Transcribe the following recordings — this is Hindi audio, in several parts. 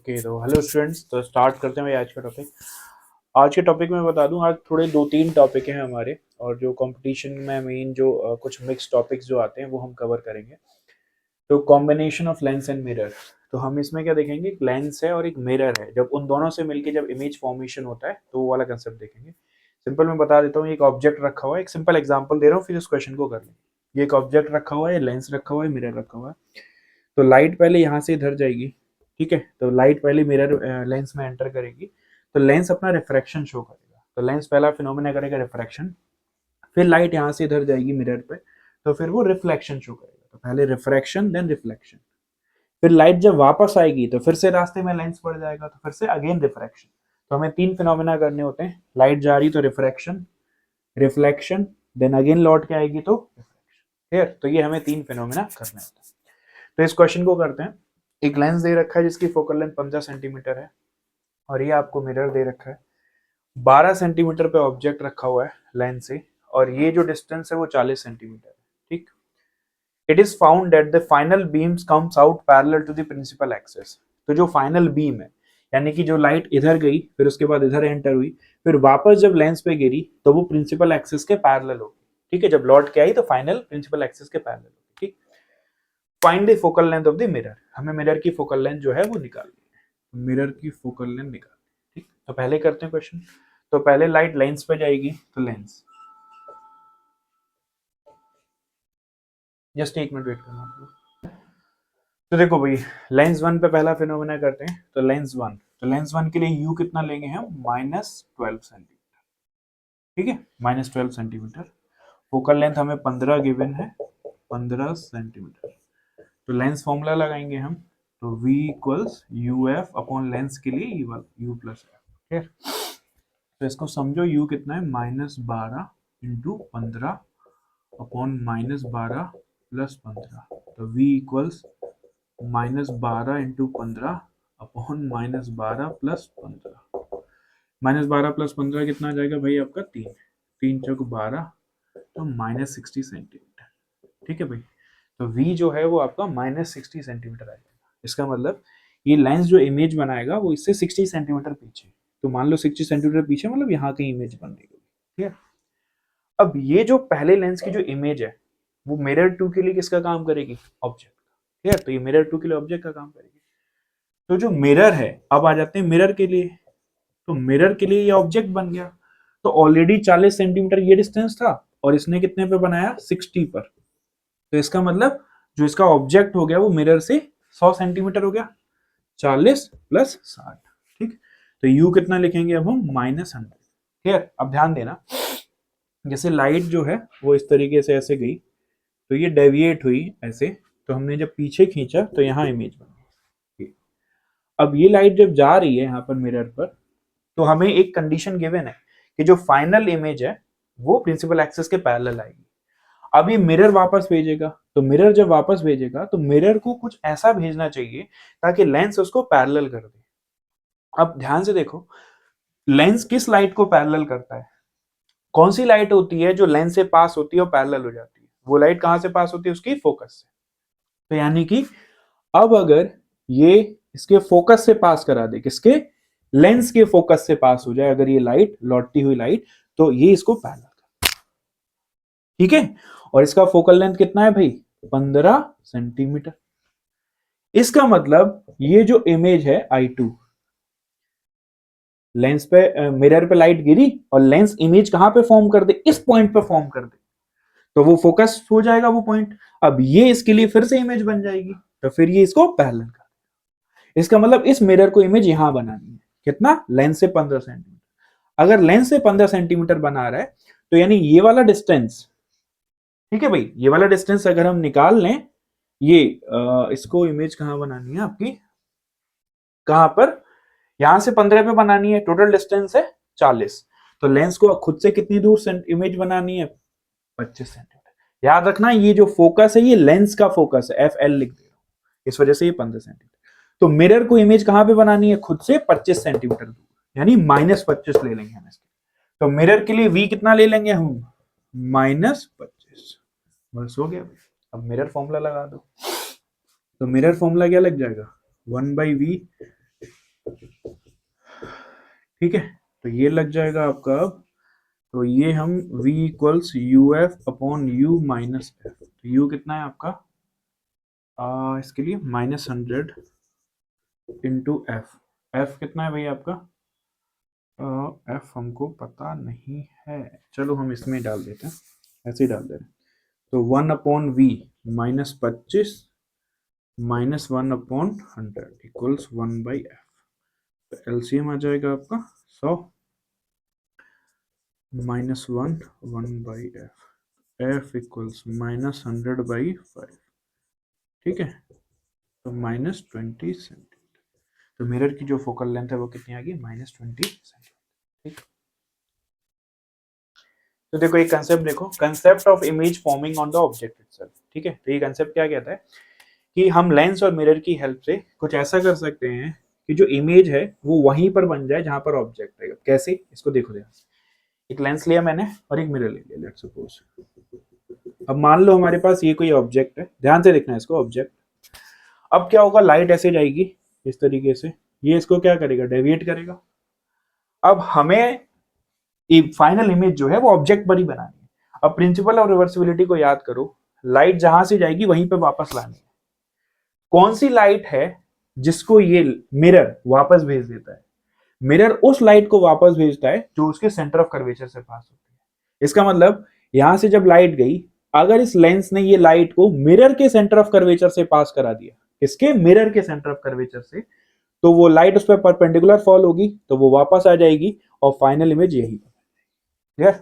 ओके तो हेलो स्टूडेंट्स, तो स्टार्ट करते हैं भाई आज का टॉपिक। आज के टॉपिक में बता दूं, आज थोड़े 2-3 टॉपिक हैं हमारे, और जो कंपटीशन में मेन जो कुछ मिक्स टॉपिक्स जो आते हैं वो हम कवर करेंगे। तो combination of lens and mirror. तो हम इसमें क्या देखेंगे, एक लेंस है और एक मिरर है, जब उन दोनों से मिलके जब इमेज फॉर्मेशन होता है तो वो वाला कंसेप्ट देखेंगे। सिंपल मैं बता देता हूँ, एक ऑब्जेक्ट रखा हुआ है, एक सिंपल एग्जांपल दे रहा हूँ, फिर इस क्वेश्चन को कर लें। ये एक ऑब्जेक्ट रखा हुआ है, लेंस रखा हुआ है, मिरर रखा हुआ है। तो लाइट पहले यहाँ से इधर जाएगी, ठीक है। तो लाइट पहले मिरर लेंस में एंटर करेगी, तो लेंस अपना रिफ्रैक्शन शो करेगा। तो लेंस पहला फिनोमेना करेगा रिफ्रैक्शन, फिर लाइट यहाँ से इधर जाएगी मिरर पे, तो फिर वो रिफ्लेक्शन शो करेगा। तो पहले रिफ्रैक्शन देन रिफ्लेक्शन, फिर लाइट जब वापस आएगी तो फिर से रास्ते में लेंस पड़ जाएगा, तो फिर से अगेन रिफ्रैक्शन। तो हमें 3 फिनोमेना करने होते हैं, लाइट जा रही तो रिफ्रैक्शन, रिफ्लेक्शन, देन अगेन लौट के आएगी तो रिफ्रैक्शन। क्लियर? तो ये हमें 3 फिनोमेना करने होते हैं। तो इस क्वेश्चन को करते हैं। एक लेंस दे रखा है जिसकी फोकल लेंथ 15 सेंटीमीटर है, और ये आपको मिरर दे रखा है। 12 सेंटीमीटर पे ऑब्जेक्ट रखा हुआ है लेंस से, और ये जो डिस्टेंस है वो 40 सेंटीमीटर है, ठीक। It is found that the final beams comes out parallel to the principal axis. तो जो फाइनल बीम है, यानी कि जो लाइट इधर गई फिर उसके बाद इधर एंटर हुई, फिर वापस जब लेंस पे गिरी तो वो प्रिंसिपल एक्सिस के पैरेलल होगी, ठीक है। जब लौट के आई तो फाइनल प्रिंसिपल एक्सिस के पैरेलल होगी, ठीक। Find the focal length of the mirror. हमें मिरर की फोकल लेंथ जो है वो निकालनी है, मिरर की फोकल लेंथ निकालनी है, ठीक। तो पहले करते हैं क्वेश्चन। तो पहले लाइट लेंस पे जाएगी, तो लेंस, जस्ट 1 मिनट वेट करना आप लोग। तो देखो भाई, लेंस वन पे पहला फिनोमेना करते हैं। तो लेंस वन, तो लेंस वन के लिए यू कितना लेंगे हम, -12 सेंटीमीटर, ठीक है, -12 सेंटीमीटर। फोकल लेंथ हमें 15 गिवन है, 15 सेंटीमीटर। तो लेंस फॉर्मूला लगाएंगे हम। तो v equals U F upon lens के लिए यू प्लस एफ, ठीक है। तो इसको समझो, u कितना है, -12 इंटू 15 अपॉन -12 प्लस 15। तो v equals -12 into 15 upon -12 plus 15। -12 plus 15 कितना आ जाएगा भाई आपका, 3, 3 चौक 12, तो -60 सेंटीमीटर, ठीक है भाई। तो v जो है वो आपका -60 सेंटीमीटर आएगा। इसका मतलब ये लेंस जो इमेज बनाएगा वो इससे 60 सेंटीमीटर पीछे। तो मान लो 60 सेंटीमीटर पीछे, मतलब यहाँ की इमेज बन रही होगी, ठीक है। अब ये जो पहले लेंस की जो इमेज है वो मिरर 2 के लिए किसका काम करेगी, ऑब्जेक्ट का, ठीक है। तो ये मिरर 2 के लिए ऑब्जेक्ट का काम करेगी। तो जो मिरर है, अब आ जाते हैं मिरर के लिए। तो मिरर के लिए ये ऑब्जेक्ट बन गया। तो ऑलरेडी 40 सेंटीमीटर ये डिस्टेंस था, और इसने कितने पे बनाया, 60 पर। तो इसका मतलब जो इसका ऑब्जेक्ट हो गया वो मिरर से 100 सेंटीमीटर हो गया, 40 प्लस 60, ठीक। तो u कितना लिखेंगे अब हम, -100। ठीक, अब ध्यान देना, जैसे लाइट जो है वो इस तरीके से ऐसे गई, तो ये डेविएट हुई ऐसे, तो हमने जब पीछे खींचा तो यहाँ इमेज बनी। अब ये लाइट जब जा रही है यहाँ पर मिरर पर, तो हमें एक कंडीशन गिवन है कि जो फाइनल इमेज है वो प्रिंसिपल एक्सिस के पैरेलल आएगी। अब ये मिरर वापस भेजेगा, तो मिरर जब वापस भेजेगा तो मिरर को कुछ ऐसा भेजना चाहिए ताकि लेंस उसको पैरेलल कर दे। अब ध्यान से देखो, लेंस किस लाइट को पैरेलल करता है, कौन सी लाइट होती है जो लेंस से पास होती है और पैरेलल हो जाती है, वो लाइट कहां से पास होती है, उसकी फोकस से। तो यानी कि अब अगर ये इसके फोकस से पास करा दे, किसके, लेंस के फोकस से पास हो जाए अगर ये लाइट, लौटती हुई लाइट, तो ये इसको पैरेलल कर, ठीक है। और इसका फोकल लेंथ कितना है भाई, 15 सेंटीमीटर। इसका मतलब ये जो इमेज है I2, लेंस पे मिरर पे लाइट गिरी और लेंस इमेज कहां पे फॉर्म कर दे, इस पॉइंट पे फॉर्म कर दे, तो वो फोकस हो जाएगा वो पॉइंट। अब ये इसके लिए फिर से इमेज बन जाएगी, तो फिर ये इसको पैरेलल कर, इसका मतलब इस मिरर को इमेज यहां बनानी है, कितना, लेंस से 15 सेंटीमीटर। अगर लेंस से 15 सेंटीमीटर बना रहा है, तो यानी ये वाला डिस्टेंस, ठीक है भाई, ये वाला डिस्टेंस अगर हम निकाल लें, ये इसको इमेज कहां बनानी है आपकी, कहां पर, यहां से 15 पे बनानी है, टोटल डिस्टेंस है 40। तो लेंस को खुद से कितनी दूर इमेज बनानी है, 25 सेंटीमीटर। याद रखना, ये जो फोकस है ये लेंस का फोकस है, FL लिख दे रहा हूं, इस वजह से ये 15 सेंटीमीटर। तो मिरर को इमेज कहां पे बनानी है, खुद से 25 सेंटीमीटर दूर, यानी -25 ले लेंगे हम इसके। तो मिरर के लिए v कितना ले लेंगे हम, -25। बस हो गया। अब मिरर फॉर्मूला लगा दो। तो मिरर फॉर्मूला क्या लग जाएगा, 1/v ठीक है, तो ये लग जाएगा आपका अब, तो ये हम v equals U F upon you minus F, तो u कितना है आपका इसके लिए -100 इंटू एफ, एफ कितना है भाई आपका एफ हमको पता नहीं है, चलो हम इसमें डाल देते हैं, ऐसे ही डाल दे रहे हैं, तो 1/v -25 -1/100 इक्वल्स 1/f, तो एलसीएम आ जाएगा आपका 100 -1 1/f, f इक्वल्स -100/5, ठीक है, तो -20 सेंटीमीटर, तो मिरर की जो फोकल लेंथ है वो कितनी आ गई -20 सेंटीमीटर, ठीक। तो देखो एक कंसेप्ट देखो, concept of image forming on the object itself, ठीक है, तो ये कंसेप्ट क्या कहता है कि हम लेंस और मिरर की हेल्प से कुछ ऐसा कर सकते हैं कि जो इमेज है वो वहीं पर बन जाए जहां पर ऑब्जेक्ट है। कैसे, इसको देखो ध्यान से, एक लेंस लिया मैंने और एक मिरर ले लिया, लेट्स सपोज, अब मान लो हमारे पास ये कोई ऑब्जेक्ट है, ध्यान से देखना है इसको, ऑब्जेक्ट, अब क्या होगा, लाइट ऐसे जाएगी इस तरीके से, ये इसको क्या करेगा, डेविएट करेगा, अब हमें फाइनल इमेज जो है वो ऑब्जेक्ट पर ही बनानी है। अब प्रिंसिपल ऑफ रिवर्सिबिलिटी को याद करो, लाइट जहां से जाएगी वहीं पे वापस लानी है, कौन सी लाइट है जिसको ये मिरर वापस भेज देता है, मिरर उस लाइट को वापस भेजता है जो उसके सेंटर ऑफ कर्वेचर से पास होती है। इसका मतलब यहां से जब लाइट गई, अगर इस लेंस ने ये लाइट को मिरर के सेंटर ऑफ कर्वेचर से पास करा दिया, इसके मिरर के सेंटर ऑफ कर्वेचर से, तो वो लाइट उस पर परपेंडिकुलर फॉल होगी, तो वो वापस आ जाएगी और फाइनल इमेज यही। क्लियर,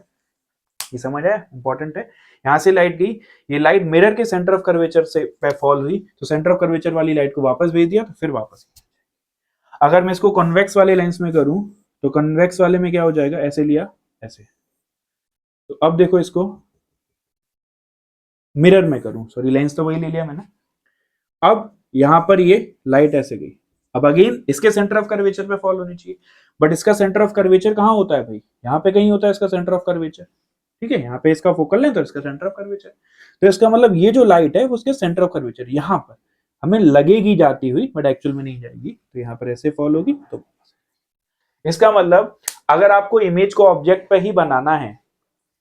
ये समझ आया, इंपॉर्टेंट है। यहां से लाइट गई, ये लाइट मिरर के सेंटर ऑफ कर्वेचर से पे फॉल हुई, तो सेंटर ऑफ कर्वेचर वाली लाइट को वापस भेज दिया, तो फिर वापस। अगर मैं इसको कॉन्वेक्स वाले लेंस में करूं, तो कॉन्वेक्स वाले में क्या हो जाएगा, ऐसे लिया ऐसे, तो अब देखो इसको मिरर में करूं, सॉरी लेंस तो वही ले लिया मैंने, अब यहां पर ये लाइट ऐसे गई, अब अगेन इसके सेंटर ऑफ कर्वेचर पे फॉल होनी चाहिए, बट इसका सेंटर ऑफ कर्वेचर कहां होता है भाई, यहां पे कहीं होता है इसका सेंटर ऑफ कर्वेचर, ठीक है, यहाँ पे इसका फोकल लेंथ तो इसका सेंटर ऑफ कर्वेचर, तो इसका मतलब ये जो लाइट है वो उसके सेंटर ऑफ कर्वेचर यहां पर हमें लगेगी जाती हुई, बट एक्चुअल में नहीं जाएगी, तो यहाँ पर ऐसे फॉल होगी, तो इसका मतलब अगर आपको इमेज को ऑब्जेक्ट पे ही बनाना है,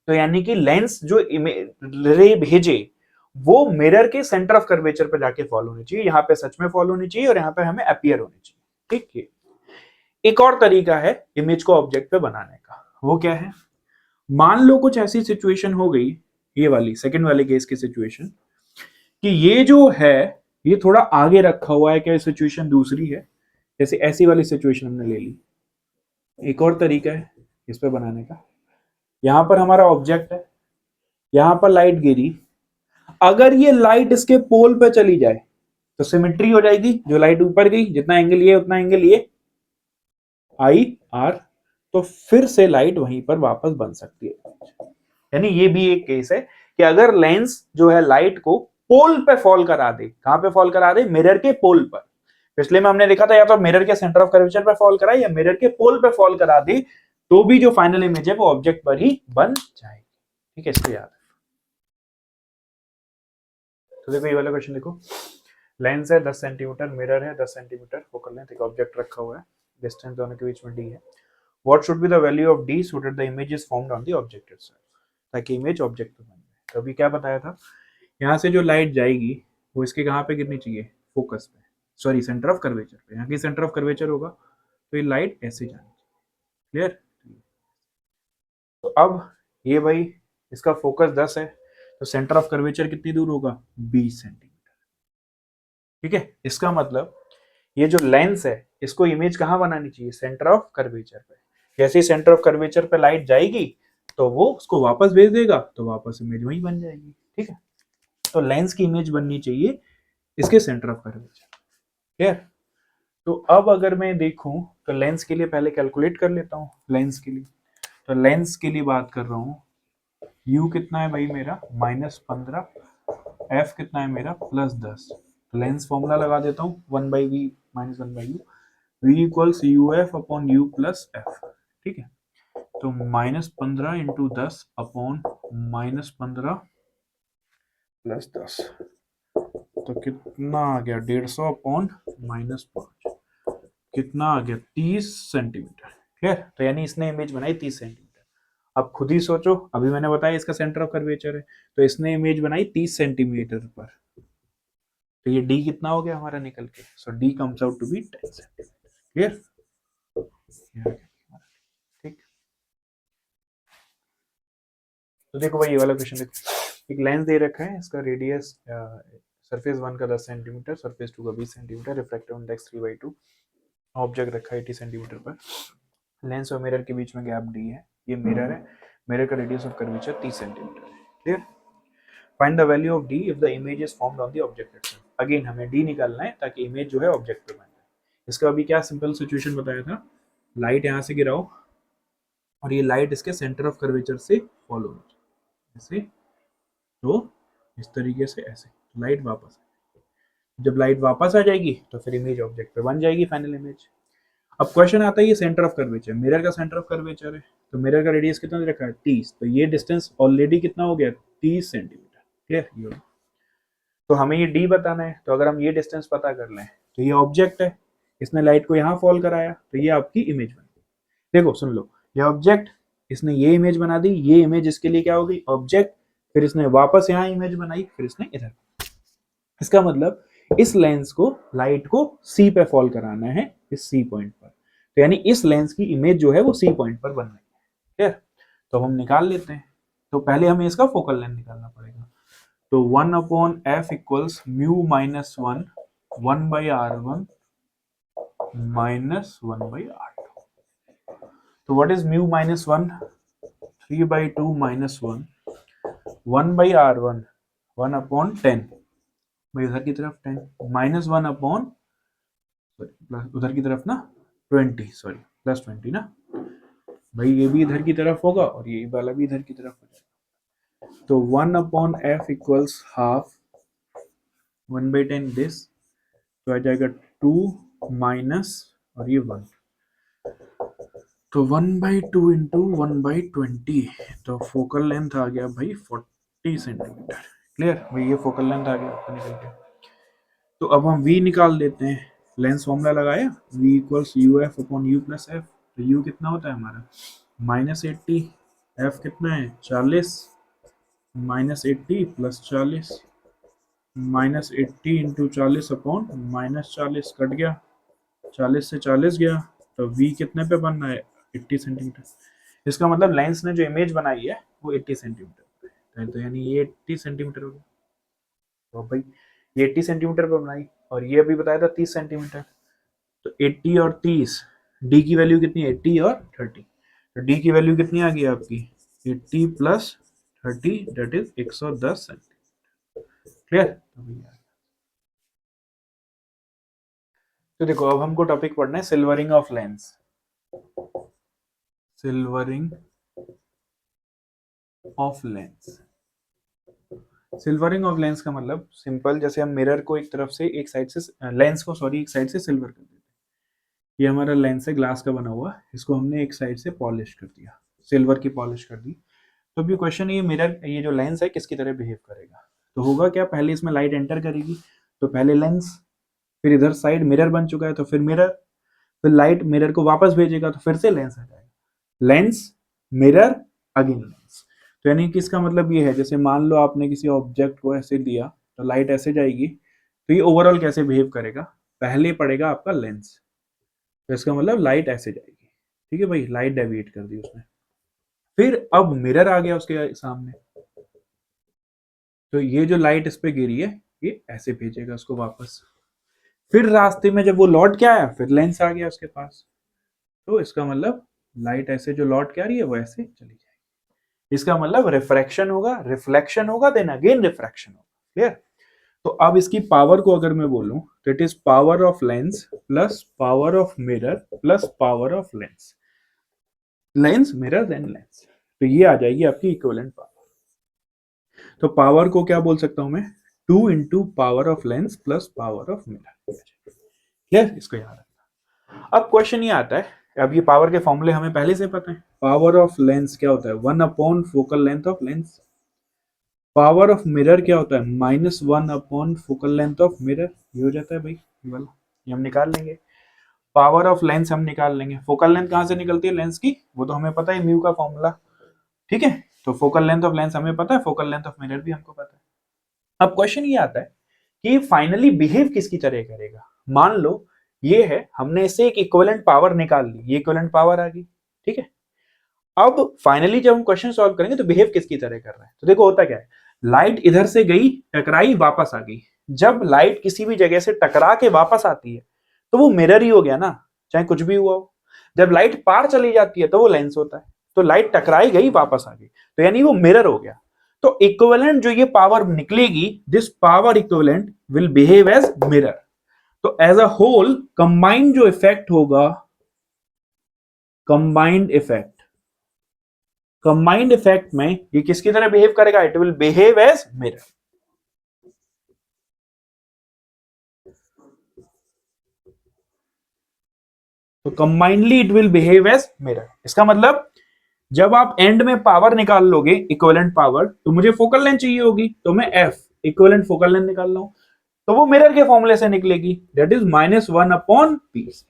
तो यानी कि लेंस जो रे भेजे वो मिरर के सेंटर ऑफ कर्वेचर पे जाके फॉल होनी चाहिए, यहाँ पे सच में फॉल होनी चाहिए और यहाँ पे हमें अपीयर होनी चाहिए, ठीक है। एक और तरीका है इमेज को ऑब्जेक्ट पे बनाने का, वो क्या है, मान लो कुछ ऐसी सिचुएशन हो गई, ये वाली सेकंड वाले केस की सिचुएशन, कि ये जो है ये थोड़ा आगे रखा हुआ है, क्या सिचुएशन दूसरी है, जैसे ऐसी वाली सिचुएशन हमने ले ली। एक और तरीका है इस पे बनाने का, यहां पर हमारा ऑब्जेक्ट है, यहां पर लाइट गिरी, अगर ये लाइट इसके पोल पे चली जाए तो सिमेट्री हो जाएगी, जो लाइट ऊपर गई जितना एंगल ये उतना एंगल ये आई आर, तो फिर से लाइट वहीं पर वापस बन सकती है। यानी ये भी एक केस है कि अगर लेंस जो है लाइट को पोल पे फॉल करा दे, कहां पे फॉल करा दे, मिरर के पोल पर, पिछले में हमने देखा था या तो मिरर के सेंटर ऑफ कर्वेचर पे फॉल करा या मिरर के पोल पे फॉल करा दे, तो भी जो फाइनल इमेज है वो ऑब्जेक्ट पर ही बन जाएगी, ठीक है, इसको याद है। तो देखो ये वाला क्वेश्चन देखो, लेंस है 10 सेंटीमीटर, मिरर है 10 सेंटीमीटर, फोकल लेंथ, एक ऑब्जेक्ट रखा हुआ है, डिस्टेंस दोनों के बीच में d है, what should be the value of d so that the image is formed on the object itself, ताकि इमेज ऑब्जेक्ट पे बन जाए। तो अभी क्या बताया था, यहाँ से जो लाइट जाएगी वो इसके कहाँ पे गिरनी चाहिए, फोकस पे, सॉरी सेंटर ऑफ कर्वेचर पे, यहाँ की सेंटर ऑफ कर्वेचर होगा, तो ये लाइट ऐसे जानी चाहिए। क्लियर, तो अब ये भाई इसका फोकस 10 है, तो सेंटर ऑफ कर्वेचर कितनी दूर होगा, 20 सेंटीमीटर, ठीक है। इसका मतलब ये जो लेंस है इसको इमेज कहाँ बनानी चाहिए, सेंटर ऑफ कर्वेचर पे, जैसे ही सेंटर ऑफ कर्वेचर पे लाइट जाएगी तो वो उसको वापस भेज देगा, तो वापस इमेज वही बन जाएगी, ठीक है। तो लेंस की इमेज बननी चाहिए इसके सेंटर ऑफ कर्वेचर, क्लियर। तो अब अगर मैं देखूं तो लेंस के लिए पहले कैलकुलेट कर लेता हूं, लेंस के लिए, तो लेंस के लिए बात कर रहा हूं, u कितना है भाई मेरा -15, f कितना है मेरा +10, तो लेंस फॉर्मूला लगा देता हूँ 1/v -1/u, v equals U F upon you plus F, ठीक है। तो -15 इंटू 10 अपॉन -15 + 10, तो कितना आ गया, 150 अपॉन -5, कितना आ गया 30 सेंटीमीटर, क्लियर। तो यानी इसने इमेज बनाई 30 सेंटीमीटर। अब खुद ही सोचो, अभी मैंने बताया इसका सेंटर ऑफ कर्वेचर है, तो इसने इमेज बनाई 30 सेंटीमीटर पर, तो ये डी कितना हो गया हमारा निकल के, so D comes out to be 10 centimetre. Clear. ठीक। तो देखो भाई ये वाला क्वेश्चन देखो, एक लेंस दे रखा है, इसका रेडियस सरफेस 1 का 10 सेंटीमीटर, सरफेस 2 का 20 सेंटीमीटर, रिफ्रैक्टिव इंडेक्स 3/2, ऑब्जेक्ट रखा है 80 सेंटीमीटर पर, लेंस और मिरर के बीच में गैप डी है, ये मिरर है, मिरर का रेडियस ऑफ कर्वेचर 30 सेंटीमीटर है। Clear. Find the value of D if the image is formed on the object itself. Again हमें डी निकालना है ताकि इमेज जो है ऑब्जेक्ट पे बन जाए। इसका अभी क्या सिंपल सिचुएशन बताया था, लाइट यहाँ से गिराओ और ये लाइट इसके सेंटर ऑफ कर्वेचर से फॉलो हो ऐसे, तो इस तरीके से ऐसे लाइट वापस, जब लाइट वापस आ जाएगी तो फिर इमेज ऑब्जेक्ट पे बन जाएगी फाइनल इमेज। अब क्वेश्चन आता है ये सेंटर ऑफ कर्वेचर, मिरर का सेंटर ऑफ कर्वेचर है, तो मिरर का रेडियस कितना दे रखा है 30, तो ये डिस्टेंस ऑलरेडी कितना हो गया 30 सेंटीमीटर। क्लियर। ये तो हमें ये डी बताना है, तो अगर हम ये डिस्टेंस पता कर लें तो ये ऑब्जेक्ट है, इसने लाइट को यहाँ फॉल कराया, तो ये आपकी इमेज बन गई। देखो सुन लो, ये ऑब्जेक्ट, इसने ये इमेज बना दी, ये इमेज इसके लिए क्या हो गई ऑब्जेक्ट, फिर इसने वापस यहाँ इमेज बनाई, फिर इसने इधर। इसका मतलब इस लेंस को, लाइट को सी पे फॉल कराना है, इस सी पॉइंट पर, तो यानी इस लेंस की इमेज जो है वो सी पॉइंट पर बन रही है। क्लियर। तो हम निकाल लेते हैं, तो पहले हमें इसका फोकल लेंथ निकालना पड़ेगा, तो 1/f equals mu minus 1 1/r1 minus 1/r2। तो what is mu minus 1, 3/2 minus 1 1/r1 1/10, भाई इधर की तरफ 10 माइनस 1/, उधर की तरफ ना 20, सॉरी प्लस 20 ना, भाई ये भी इधर की तरफ होगा और ये वाला भी इधर की तरफ हो जाएगा, तो 1/f इक्वल्स हाफ 1/10 दिस, तो आ जाएगा 2 माइनस और ये 1, तो 1/2 इंटू 1/20, तो फोकल लेंथ आ गया भाई 40 सेंटीमीटर। क्लियर भाई, ये फोकल लेंथ आ गया आपका निकल के। तो अब हम v निकाल देते हैं, लेंस फॉर्मूला लगाया, v equals U F upon you plus F, तो u कितना होता है हमारा -80, f कितना है 40, -80 प्लस 40, -80 इंटू 40 अपॉन -40 कट गया, 40 से 40 गया, तो v कितने पे बनना है 80 सेंटीमीटर। इसका मतलब लेंस ने जो इमेज बनाई है वो 80 सेंटीमीटर पे, तो यानी ये 80 सेंटीमीटर हो गया। तो भाई ये 80 सेंटीमीटर पे बनाई, और ये अभी बताया था 30 सेंटीमीटर, तो 80 और 30, डी की वैल्यू कितनी है 80 और 30, तो डी की वैल्यू कितनी आ गई आपकी 80 plus 30 that is 110 centimetre. Clear. तो देखो अब हमको टॉपिक पढ़ना है silvering of lens. Silvering of lens, silvering of lens का मतलब सिंपल, जैसे हम मिरर को एक तरफ से, एक साइड से, लेंस को सॉरी एक साइड से सिल्वर कर देते हैं, ये हमारा लेंस है ग्लास का बना हुआ, इसको हमने एक साइड से पॉलिश कर दिया, सिल्वर की पॉलिश कर दी। तो अभी क्वेश्चन, ये मिरर, ये जो लेंस है किसकी तरह बिहेव करेगा, तो होगा क्या, पहले इसमें लाइट एंटर करेगी, तो पहले लेंस, फिर इधर साइड मिरर बन चुका है तो फिर मिरर, फिर लाइट मिरर को वापस भेजेगा तो फिर से लेंस आ जाएगा, लेंस मिरर अगेन लेंस। तो यानी कि इसका मतलब ये है, जैसे मान लो आपने किसी ऑब्जेक्ट को ऐसे दिया तो लाइट ऐसे जाएगी, तो ये ओवरऑल कैसे बिहेव करेगा, पहले पड़ेगा आपका लेंस, तो इसका मतलब लाइट ऐसे जाएगी, ठीक है भाई, लाइट डेविएट कर दी उसने, फिर अब मिरर आ गया उसके सामने, तो ये जो लाइट इस पे गिरी है ये ऐसे भेजेगा उसको वापस, फिर रास्ते में जब वो लौट के आया फिर लेंस आ गया उसके पास, तो इसका मतलब लाइट ऐसे जो लौट के आ रही है वो ऐसे चली जाएगी, इसका मतलब रिफ्रैक्शन होगा, रिफ्लेक्शन होगा, देन अगेन रिफ्रैक्शन होगा। क्लियर। तो अब इसकी पावर को अगर मैं बोलूं तो it is power of lens plus power of mirror plus power of lens, lens mirror then lens, तो ये आ जाएगी आपकी इक्विवेलेंट पावर। तो पावर को क्या बोल सकता हूं मैं, 2 into power of lens plus power of mirror. Clear, इसको याद रखना। अब क्वेश्चन ये आता है, अब ये पावर के फॉर्मूले हमें पहले से पता है, पावर ऑफ लेंस क्या होता है 1/, focal length of lens, power of mirror क्या होता है -1/, फोकल लेंथ ऑफ मिरर, ये हो जाता है भाई ये वाला, ये हम निकाल लेंगे। पावर ऑफ लेंस हम निकाल लेंगे। फोकल लेंथ कहां से निकलती है लेंस की, वो तो हमें पता है, म्यू का फॉर्मूला, ठीक है। तो फोकल लेंथ ऑफ लेंस हमें पता है, फोकल लेंथ ऑफ मिरर भी हमको पता है। अब क्वेश्चन ये आता है कि फाइनली बिहेव किसकी तरह करेगा। मान लो ये है, हमने इससे एक इक्विवेलेंट पावर निकाल ली, ये इक्विवेलेंट पावर आ गई, ठीक है। अब फाइनली जब हम क्वेश्चन सॉल्व करेंगे तो बिहेव किसकी तरह कर रहा है, तो देखो होता क्या है, लाइट इधर से गई, टकराई, वापस आ गई। जब लाइट किसी भी जगह से टकरा के वापस आती है तो वो मिरर ही हो गया ना, चाहे कुछ भी हुआ हो। जब लाइट पार चली जाती है तो वो लेंस होता है। तो लाइट टकराई गई, वापस आ गई, तो यानी वो मिरर हो गया। तो इक्विवेलेंट जो ये पावर निकलेगी, this power equivalent will behave as mirror. तो एज अ होल कंबाइंड जो इफेक्ट होगा, कंबाइंड इफेक्ट में ये किसकी तरह बिहेव करेगा, it will behave as mirror. तो combinedly it will behave as mirror. इसका मतलब जब आप एंड में पावर निकाल लोगे, इक्विवेलेंट पावर, तो मुझे फोकल लेंथ चाहिए होगी, तो मैं एफ इक्विवेलेंट फोकल लेंथ निकाल रहा हूं, तो वो मिरर के फॉर्मूले से निकलेगी, that is -1/p।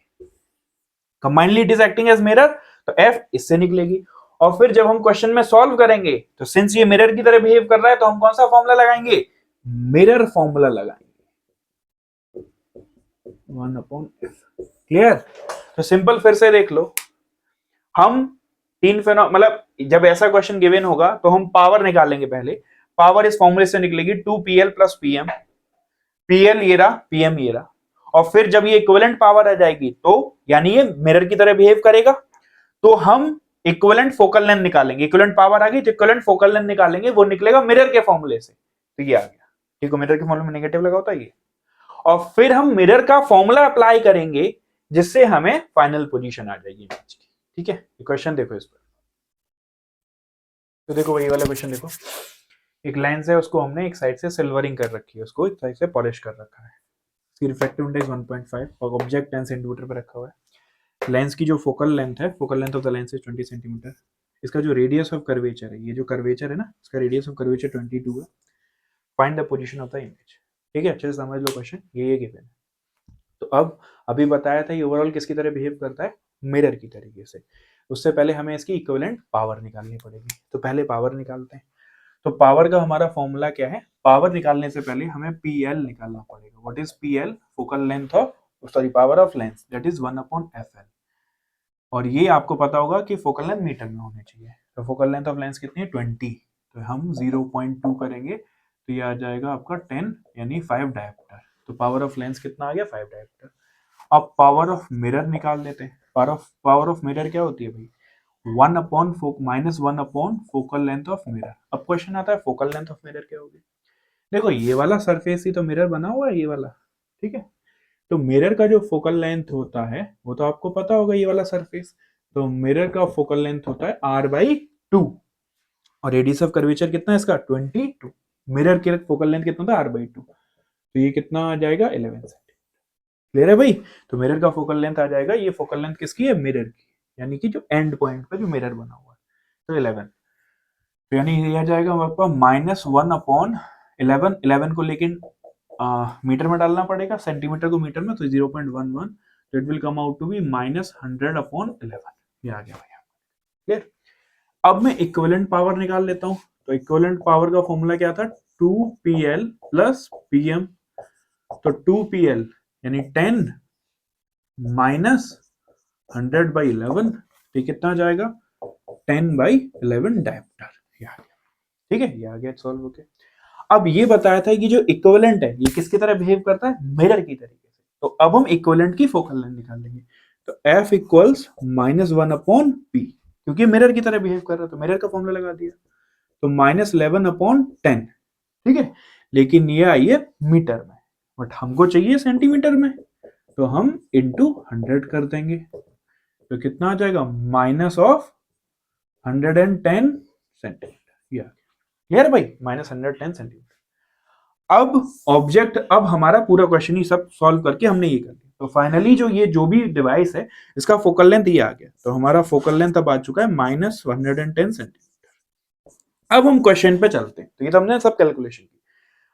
Combinedly it is acting as mirror, तो एफ इससे निकलेगी। और फिर जब हम क्वेश्चन में सॉल्व करेंगे तो सिंस ये मिरर की तरह बिहेव कर रहा है, तो हम कौन सा फॉर्मूला लगाएंगे, मिरर फॉर्मूला लगाएंगे, 1/f। क्लियर। तो सिंपल फिर से देख लो, हम तीन मतलब जब ऐसा क्वेश्चन गिवन होगा तो हम पावर निकालेंगे पहले। पावर इस फॉर्मूले से निकलेगी 2pl + pm, pl ये रहा, pm ये रहा। और फिर जब ये इक्विवेलेंट पावर आ जाएगी तो यानी ये मिरर की तरह बिहेव करेगा, तो हम इक्विवेलेंट फोकल लेंथ निकालेंगे। इक्विवेलेंट पावर आ गई तो इक्विवेलेंट फोकल लेंथ निकालेंगे, वो निकलेगा मिरर के फॉर्मूले से। तो ये आ गया, ठीक है, मिरर के फॉर्मूले में नेगेटिव लगा होता है ये। और फिर हम मिरर का फॉर्मूला अप्लाई करेंगे जिससे हमें फाइनल पोजीशन आ जाएगी इमेज की, ठीक है। क्वेश्चन देखो इस पर, तो देखो ये वाला क्वेश्चन देखो, एक लेंस है, उसको हमने एक साइड से सिल्वरिंग कर रखी है, उसको एक साइड से पॉलिश कर रखा है, इसकी रिफ्रैक्टिव इंडेक्स 1.5 और ऑब्जेक्ट 10 सेंटीमीटर पे रखा हुआ है। लेंस की जो फोकल लेंथ है, focal length of the lens is 20 centimetre. इसका जो रेडियस ऑफ कर्वेचर है, ये जो कर्वेचर है ना, इसका रेडियस ऑफ कर्वेचर 22 है। Find the position of the image, ठीक है, अच्छे से समझ लो क्वेश्चन, ये गिवन है। तो अब अभी बताया था ये ओवरऑल किसकी तरह बिहेव करता है, मिरर की तरीके से। उससे पहले हमें इसकी इक्विवेलेंट पावर निकालनी पड़ेगी, तो पहले पावर निकालते हैं। तो पावर का हमारा फॉर्मूला क्या है, पावर निकालने से पहले हमें PL निकालना पड़ेगा। What is PL, focal length of, sorry power of lens, that is 1/FL। और ये आपको पता होगा कि फोकल लेंथ मीटर में होनी चाहिए। तो फोकल लेंथ ऑफ लेंस कितनी है, 20, तो हम 0.2 करेंगे तो ये आ जाएगा आपका 10 यानी 5 डायोप्टर। तो पावर ऑफ लेंस कितना आ गया, 5 डायोप्टर। अब पावर ऑफ मिरर निकाल लेते हैं। पावर ऑफ मिरर क्या होती है भाई, 1/- फोकल लेंथ ऑफ मिरर। अब क्वेश्चन आता है फोकल लेंथ ऑफ मिरर क्या होगी। देखो ये वाला सरफेस ही तो मिरर बना हुआ है, ये वाला, ठीक है। तो मिरर का जो फोकल लेंथ होता है वो तो आपको पता होगा, ये वाला सरफेस। तो मिरर का फोकल लेंथ होता है R/2 और रेडियस ऑफ कर्वेचर कितना है इसका, 22। मिरर की फोकल लेंथ कितना था, R/2, तो ये कितना आ जाएगा, 11 सेंटीमीटर। क्लियर है भाई। तो मिरर का फोकल लेंथ आ जाएगा, ये फोकल लेंथ किसकी है, मिरर की, यानी कि जो एंड पॉइंट पे जो मिरर बना हुआ है, तो 11। तो यानी ये आ जाएगा हमारे पास -1/11। 11 को लेकिन मीटर में डालना पड़ेगा, सेंटीमीटर को मीटर में, तो 0.11, तो it will come out to be -100/11। ये आ गया भैया, क्लियर। अब मैं इक्विवेलेंट पावर निकाल लेता हूं। तो इक्विवेलेंट पावर का फॉर्मूला क्या था, 2pl + pm। तो 2pl यानी 10 -100/11, तो कितना जाएगा, 10/11 डायोप्टर। ठीक है, ये आ गया, सॉल्व हो गया। अब ये बताया था कि जो इक्विवेलेंट है ये किसकी तरह बिहेव करता है, मिरर की तरीके से। तो अब हम इक्विवेलेंट की फोकल लेंथ निकाल लेंगे। तो F = -1/p, क्योंकि मिरर की तरह बिहेव कर रहा है तो मिरर का फॉर्मूला लगा दिया। तो -11/10, ठीक है। लेकिन ये आई है मीटर में, बट हमको चाहिए सेंटीमीटर में, तो हम इंटू 100 कर देंगे। तो कितना आ जाएगा, -110 सेंटीमीटर। क्लियर भाई, -110 सेंटीमीटर। अब ऑब्जेक्ट, अब हमारा पूरा क्वेश्चन ही सब सॉल्व करके हमने ये कर दिया। तो फाइनली जो भी डिवाइस है इसका फोकल लेंथ ये आ गया। तो हमारा फोकल लेंथ अब आ चुका है -110 सेंटीमीटर। अब हम क्वेश्चन पे चलते हैं। तो ये तो हमने सब कैलकुलेशन की।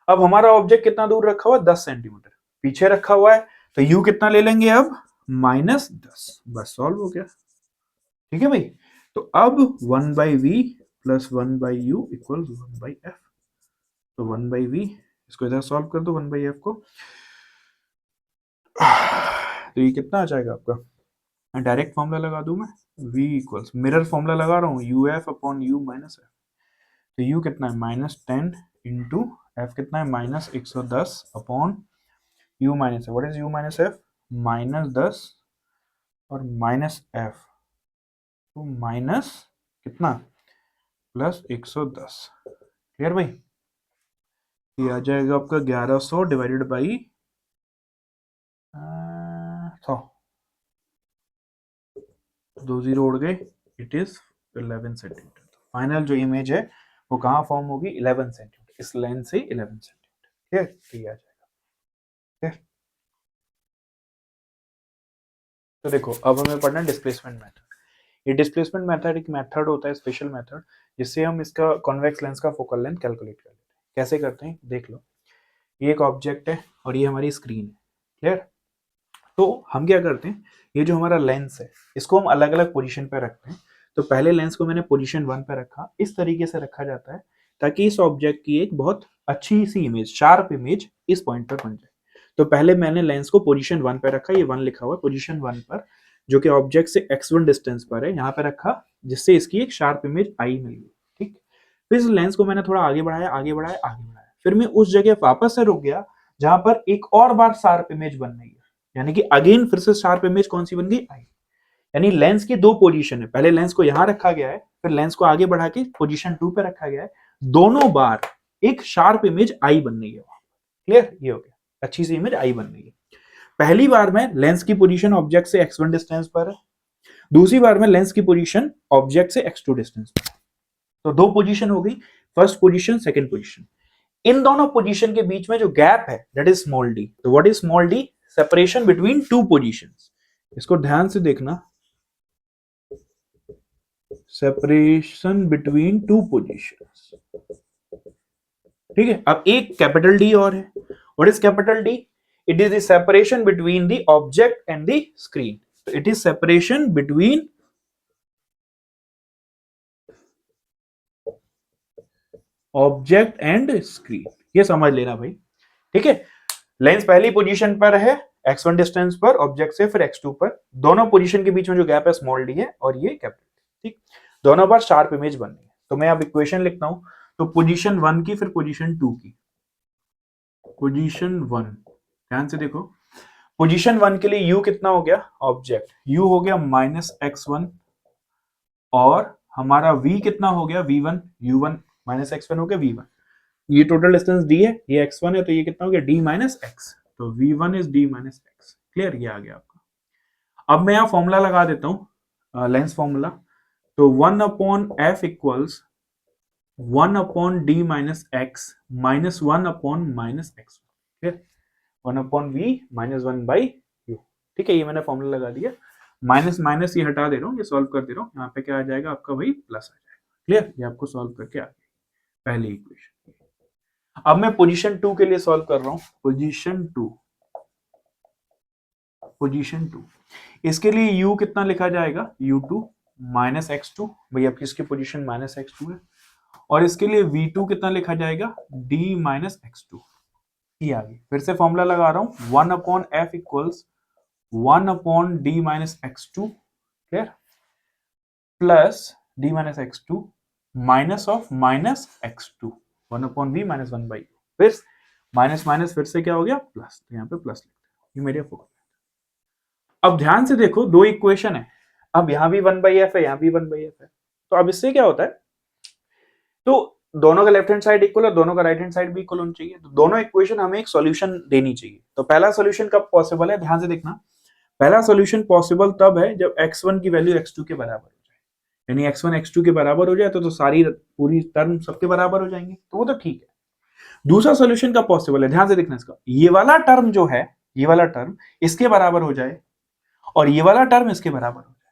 अब हमारा ऑब्जेक्ट कितना दूर रखा हुआ है, 10 सेंटीमीटर पीछे रखा हुआ है। तो यू कितना ले लेंगे, अब -10, बस सॉल्व हो गया। ठीक है भाई, तो अब 1/v plus 1/u equal 1/f। तो 1/v, इसको इधर सॉल्व कर दो 1/f को, तो ये कितना आ जाएगा आपका, डायरेक्ट फॉर्मूला लगा दूं मैं, v इक्वल्स, मिरर फॉर्मूला लगा रहा हूँ, uf upon u minus f। तो u कितना है -10 इंटू f कितना है -110 upon u minus f। What is u minus f, -10 और -f, तो माइनस कितना +110। क्लियर भाई, ये आ जाएगा आपका 1100 डिवाइडेड बाई 100, 2 जीरो उड़ गए, इट इज 11 सेंटीमीटर। फाइनल जो इमेज है वो कहाँ फॉर्म होगी, 11 सेंटीमीटर, इस लेंथ से 11 सेंटीमीटर। ठीक है, आ जाएगा। ठीक, तो देखो अब हमें पढ़ना है डिस्प्लेसमेंट मेथड। ये डिस्प्लेसमेंट मेथड एक मेथड होता है, स्पेशल मेथड, जिससे हम इसका कॉन्वेक्स लेंस का फोकल लेंथ कैलकुलेट कर लेते हैं। कैसे करते हैं देख लो, ये एक ऑब्जेक्ट है और ये हमारी स्क्रीन है। क्लियर, तो हम क्या करते हैं, ये जो हमारा लेंस है इसको हम अलग अलग पोजीशन पे रखते हैं। तो पहले लेंस को मैंने पोजीशन 1 पे रखा, इस तरीके से रखा जाता है ताकि इस ऑब्जेक्ट की एक बहुत अच्छी सी इमेज, शार्प इमेज इस पॉइंट पर बन जाए। तो पहले मैंने लेंस को पोजीशन 1 पे रखा, ये 1 लिखा हुआ है पोजीशन 1 पर, जो कि ऑब्जेक्ट से x1 डिस्टेंस पर है, यहाँ पे रखा, जिससे इसकी एक शार्प इमेज आई मिल गई। ठीक, फिर इस लेंस को मैंने थोड़ा आगे बढ़ाया, आगे बढ़ाया, आगे बढ़ाया, फिर मैं उस जगह वापस से रुक गया जहां पर एक और बार शार्प इमेज बन रही है, यानी कि अगेन फिर से शार्प इमेज कौन सी बन गई, आई। यानी लेंस की दो पोजीशन है, पहले लेंस को यहां रखा गया है, फिर लेंस को आगे बढ़ा के पोजीशन 2 पे रखा गया है, दोनों बार एक शार्प इमेज आई बन रही है। क्लियर, ये हो गया, अच्छी सी इमेज आई बन रही है। पहली बार में लेंस की पोजीशन ऑब्जेक्ट से x1 डिस्टेंस पर है, दूसरी बार में लेंस की पोजीशन ऑब्जेक्ट से x2 डिस्टेंस पर है। तो दो पोजीशन हो गई, फर्स्ट पोजीशन, सेकंड पोजीशन। इन दोनों पोजीशन के बीच में जो गैप है दैट इज स्मॉल डी। तो what is small D, separation between two positions. इसको ध्यान से देखना, सेपरेशन बिटवीन टू पोजीशंस। ठीक है, अब एक कैपिटल डी और है। What is capital D, it is the separation between the object and the screen. तो it is separation between object and screen, ये समझ लेना भाई। ठीक है, लेंस पहली पोजीशन पर है x1 डिस्टेंस पर ऑब्जेक्ट से, फिर x2 पर, दोनों पोजीशन के बीच में जो गैप है स्मॉल डी है और ये कैपिटल। ठीक, दोनों बार शार्प इमेज बन रही है। तो मैं अब इक्वेशन लिखता हूं, तो पोजीशन 1 की फिर पोजीशन 2 की, पोजीशन 1, ध्यान से देखो, पोजीशन 1 के लिए u कितना हो गया, ऑब्जेक्ट u हो गया -x1, और हमारा v कितना हो गया, v1, u1 -x1 हो गया v1। ये टोटल डिस्टेंस d है, ये x1 है, तो ये कितना हो गया d माइनस एक्स, तो v1 is d minus x. Clear, ये आ गया आपका। अब मैं यहाँ फॉर्मूला लगा देता हूँ, लेंस फॉर्मूला। तो 1 upon f equals 1 upon d minus x minus 1 upon minus x. Clear, 1 upon v minus 1 by u। ठीक है, ये मैंने फॉर्मूला लगा दिया, माइनस माइनस ये हटा दे रहा हूँ, ये सॉल्व कर दे रहा हूँ, यहाँ पे क्या आ जाएगा आपका भाई, प्लस आ जाएगा। क्लियर, ये आपको सॉल्व करके आ गया पहली इक्वेशन। अब मैं पोजीशन 2 के लिए सॉल्व कर रहा हूं, पोजीशन 2, पोजीशन 2, इसके लिए u कितना लिखा जाएगा, u2 माइनस x2, भाई आपकी इसकी पोजीशन माइनस x2 है, और इसके लिए v2 कितना लिखा जाएगा, d माइनस x2। ये आ गई, फिर से फॉर्मूला लगा रहा हूं, 1 upon f equals 1 upon d minus x2, clear, plus d minus x2 minus of minus x2, 1 upon v minus 1 by, फिर माइनस माइनस फिर से क्या हो गया, प्लस, तो यहाँ पे प्लस लिखते हैं, ये मेरे फोकल। अब ध्यान से देखो, दो इक्वेशन है, अब यहाँ भी 1/f है, यहाँ भी 1/f है, तो अब इससे क्या होता है, तो दोनों का लेफ्ट हैंड साइड इक्वल है, दोनों का राइट हैंड साइड भी इक्वल होना चाहिए, तो दोनों इक्वेशन हमें एक सॉल्यूशन देनी चाहिए। तो पहला सॉल्यूशन कब पॉसिबल है, ध्यान से देखना, पहला सॉल्यूशन पॉसिबल तब है जब x1 की वैल्यू x2 के बराबर हो जाए, यानी x1 x2 के बराबर हो जाए तो सारी पूरी टर्म सबके बराबर हो जाएंगे, तो वो तो ठीक है। दूसरा सॉल्यूशन कब पॉसिबल है, ध्यान से देखना इसका, ये वाला टर्म जो है, ये वाला टर्म इसके बराबर हो जाए और ये वाला टर्म इसके बराबर हो जाए।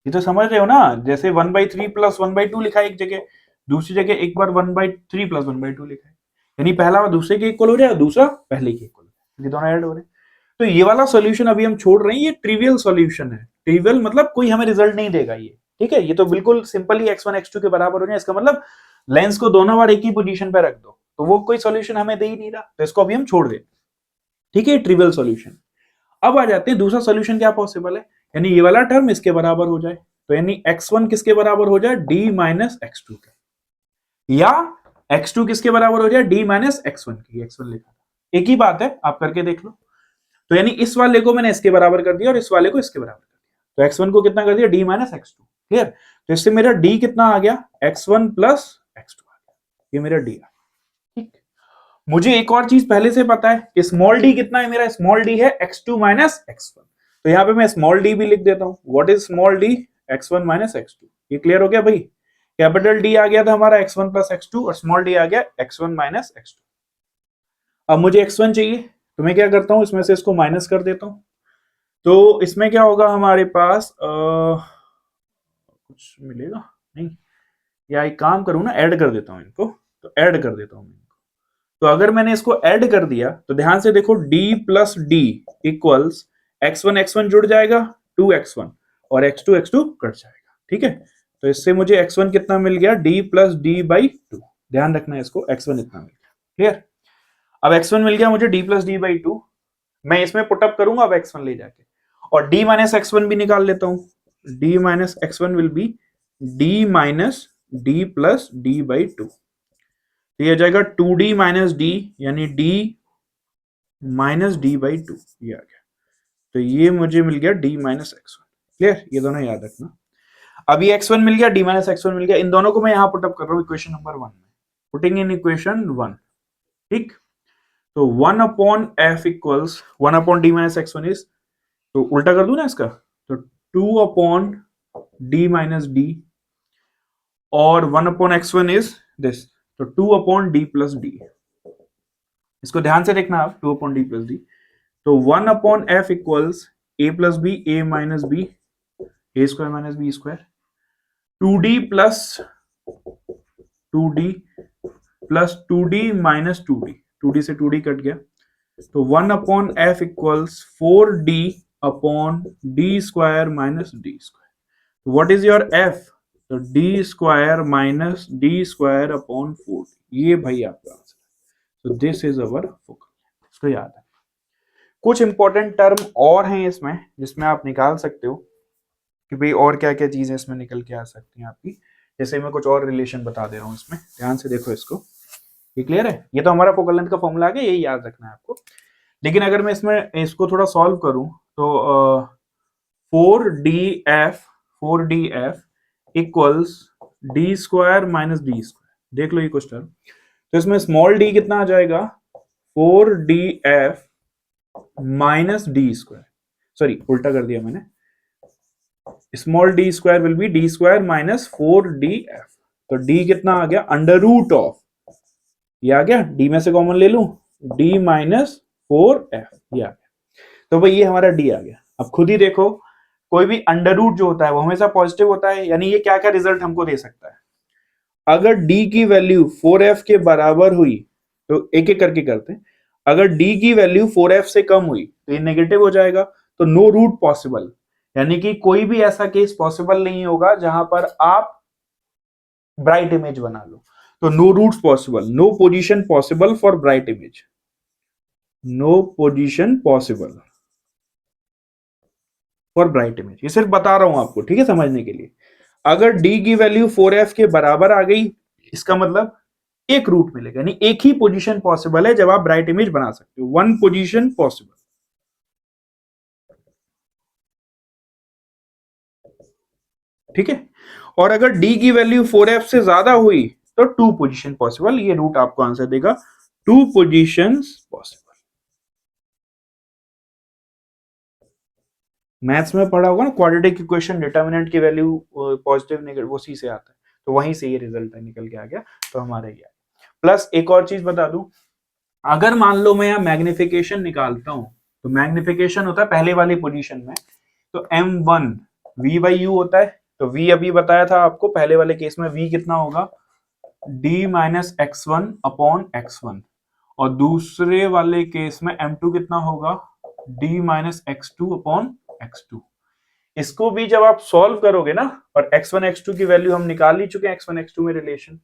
ये तो समझ रहे हो ना, जैसे 1/3 प्लस 1/2 लिखा है एक जगह, दूसरी जगह एक बार 1/3 प्लस 1/2 लिखा है, यानी पहला दूसरे के इक्वल हो जाए और दूसरा पहले के इक्वल हो जाए, ये दोनों ऐड हो रहे हैं। तो ये वाला सॉल्यूशन अभी हम छोड़ रहे हैं, ये ट्रिवियल सॉल्यूशन है। ट्रिवियल मतलब कोई हमें रिजल्ट नहीं देगा ये, ठीक है। ये तो बिल्कुल सिंपल ही x1 x2 के बराबर हो जाए, इसका मतलब लेंस को दोनों बार एक ही पोजीशन पे रख दो, तो वो कोई सॉल्यूशन हमें दे ही नहीं रहा, तो इसको अभी हम छोड़ दें, ठीक है, ट्रिवियल सॉल्यूशन। अब आ जाते हैं दूसरा सॉल्यूशन क्या पॉसिबल है, यानी ये वाला टर्म इसके बराबर हो जाए, तो यानी x1 किसके बराबर हो जाए, d माइनस x2 के, या x2 किसके बराबर हो जाए, d माइनस x1 की, x1 लिखा था, एक ही बात है, आप करके देख लो। तो यानी इस वाले को मैंने इसके बराबर कर दिया और इस वाले को इसके बराबर कर दिया, तो x1 को कितना कर दिया, d माइनस x2, क्लियर। तो इससे मेरा d कितना आ गया, x1 प्लस x2 आ गया, ये मेरा d आ, ठीक। मुझे एक और चीज पहले से पता है कि स्मॉल d कितना है, मेरा स्मॉल d है x2 माइनस x1, तो यहाँ पे मैं स्मॉल d भी लिख देता हूँ, what is small d, x1 minus x2, ये क्लियर हो गया भाई। कैपिटल D आ गया था हमारा x1 प्लस x2 और स्मॉल d आ गया x1 माइनस x2। अब मुझे x1 चाहिए, तो मैं क्या करता हूं, इसमें से इसको माइनस कर देता हूं, तो इसमें क्या होगा हमारे पास कुछ मिलेगा नहीं, या एक काम करूं ना, ऐड कर देता हूं इनको, तो ऐड कर देता हूं इनको। तो अगर मैंने इसको ऐड कर दिया तो ध्यान से देखो, d plus D equals x1 जुड़ जाएगा 2x1 और x2 कट जाएगा, ठीक है। तो इससे मुझे x1 कितना मिल गया, d प्लस डी बाई 2, ध्यान रखना है इसको, x1 इतना मिल गया, क्लियर। अब x1 मिल गया मुझे d प्लस डी बाई 2, मैं इसमें पुटअप करूंगा अब x1 ले जाके, और d माइनस x1 भी निकाल लेता हूं, d minus x1 will be d minus d plus D by 2, तो ये आ जाएगा 2d माइनस डी, यानी d माइनस डी बाई 2, ये आ गया। तो ये मुझे मिल गया d माइनस x1, क्लियर, ये दोनों याद रखना। अब ये x1 मिल गया, d माइनस x1 मिल गया, इन दोनों को मैं यहां पुटअप कर रहा हूं इक्वेशन नंबर 1 में, पुटिंग इन इक्वेशन 1, ठीक। तो 1 upon f equals 1 upon d minus x1 is, तो उल्टा कर दूं ना इसका, तो 2 अपॉन d माइनस डी, और 1 अपॉन x1 इज दिस, तो 2 अपॉन d प्लस डी, इसको ध्यान से देखना आप, 2 अपॉन d प्लस डी, तो 1 upon f equals a plus B, a minus B, A square minus B square, 2d plus 2d plus 2d minus 2d, 2d से 2d कट गया, तो 1 upon f equals 4d upon D square minus D square, what is your f, तो D square minus D square upon 4, ये भाई आपका आंसर, तो दिस इज अवर फोकल, इसको याद है। कुछ इंपॉर्टेंट टर्म और हैं इसमें जिसमें आप निकाल सकते हो कि भाई और क्या क्या चीजें इसमें निकल के आ सकती हैं आपकी, जैसे मैं कुछ और रिलेशन बता दे रहा हूँ इसमें, ध्यान से देखो इसको, ये क्लियर है, ये तो हमारा फोकल लेंथ का फॉर्मूला आ गया, यही याद रखना है आपको। लेकिन अगर मैं इसमें इसको थोड़ा सॉल्व करूं तो 4df equals D square minus D square, देख लो ये कुछ टर्म, तो इसमें स्मॉल डी कितना आ जाएगा, 4df minus D square, sorry उल्टा कर दिया मैंने, small D square will be D square minus 4df, तो डी कितना आ गया, अंडर रूट ऑफ, ये आ गया, डी में से कॉमन ले लूं, d माइनस 4f, ये आ गया, तो भाई ये हमारा d आ गया। अब खुद ही देखो, कोई भी अंडर रूट जो होता है वो हमेशा पॉजिटिव होता है, यानी ये क्या क्या रिजल्ट हमको दे सकता है, अगर d की वैल्यू 4f के बराबर हुई, तो एक एक करके करते हैं, अगर d की वैल्यू 4f से कम हुई तो ये नेगेटिव हो जाएगा, तो नो रूट पॉसिबल, यानी कि कोई भी ऐसा केस पॉसिबल नहीं होगा जहां पर आप ब्राइट इमेज बना लो, तो no roots possible, no position possible for bright image, no position possible for bright image, ये सिर्फ बता रहा हूं आपको, ठीक है, समझने के लिए। अगर d की वैल्यू 4f के बराबर आ गई, इसका मतलब एक रूट मिलेगा, यानी एक ही पोजीशन पॉसिबल है जब आप ब्राइट इमेज बना सकते हो, वन पोजीशन पॉसिबल, ठीक है। और अगर d की वैल्यू 4f से ज्यादा हुई तो 2 पोजीशन पॉसिबल, ये रूट आपको आंसर देगा 2 पोजीशंस पॉसिबल। मैथ्स में पढ़ा होगा ना, क्वाड्रेटिक इक्वेशन डिटर्मिनेंट की वैल्यू पॉजिटिव नेगेटिव उसी से आता है, तो वहीं से ये रिजल्ट निकल के आ गया, तो हमारा ये। प्लस एक और चीज बता दूं, अगर मान लो मैं यहां मैग्निफिकेशन निकालता हूं, तो मैग्निफिकेशन होता है पहले वाली पोजीशन में, तो m1 v बाई u होता है, तो v अभी बताया था आपको, पहले वाले केस में v कितना होगा, d minus x1 upon x1, और दूसरे वाले केस में m2 कितना होगा, d minus x2 upon x2। इसको भी जब आप सॉल्व करोगे ना, और x1 x2 की वैल्यू हम निकाल ही चुके हैं x1 x2 में रिलेशन,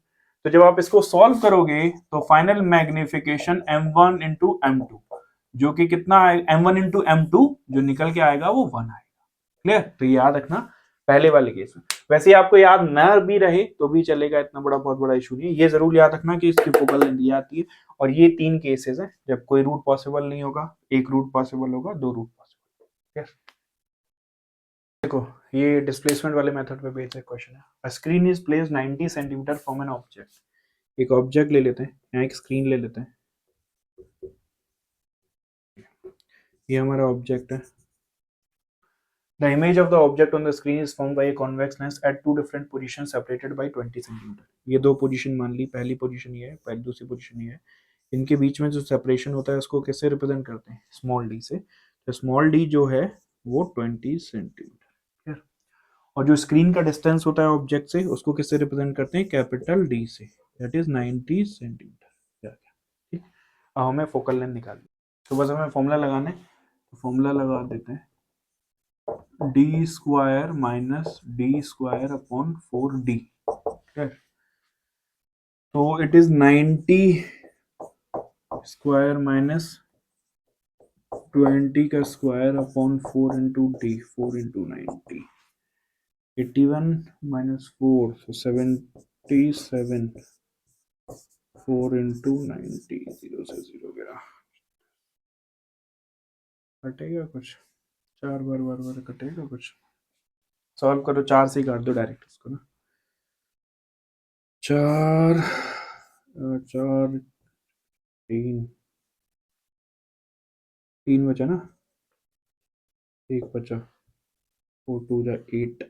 तो जब आप इसको सॉल्व करोगे तो final magnification m1 into m2, जो कि कितना आएगा, m1 इंटू m2 जो निकल के आएगा वो 1 आएगा। क्लियर? तो ये याद रखना पहले वाले केस में। वैसे ही आपको याद न भी रहे तो भी चलेगा, इतना बहुत बड़ा इशू नहीं है। ये जरूर याद रखना कि इसकी फोकल लेंथ ये आती है, और ये 3 केसेस हैं जब कोई रूट पॉसिबल नहीं होगा, एक रूट पॉसिबल होगा, 2 रूट पॉसिबल। देखो ये डिस्प्लेसमेंट वाले मेथड पे बेस्ड क्वेश्चन है। A screen is placed 90 centimetre from an object. एक ऑब्जेक्ट ले लेते हैं, यहाँ एक स्क्रीन ले लेते हैं, ये हमारा ऑब्जेक्ट है। The image of the object on the screen is formed by a convex lens at two different positions separated by 20 centimetre. ये दो पोजीशन मान ली, पहली पोजीशन ये है, पहली दूसरी पोजीशन ये है। इनके बीच में जो सेपरेशन होता है उसको कैसे रिप्रेजेंट करते हैं, स्मॉल डी से। तो स्मॉल डी जो है वो 20 सेंटीमीटर। और जो स्क्रीन का डिस्टेंस होता है ऑब्जेक्ट से, उसको किससे रिप्रेजेंट करते हैं, कैपिटल डी से, दैट इज 90 सेंटीमीटर। ठीक, अब हमें फोकल लेंथ निकालनी, तो बस हमें फॉर्मूला लगाना है, तो फॉर्मूला लगा देते हैं, D square minus D square upon 4d। तो इट इज 90 स्क्वायर माइनस 20 का square upon 4 into D, 4 into 90, 81 minus 4, so 77, 4 into 90, 0 से 0 गिरा, कटेगा कुछ, 4 बार कटेगा कुछ, सॉल्व करो, 4 से ही काट दो डायरेक्ट इसको ना, 4 4 3 बचा ना, एक बचा, 4 2 जा 8,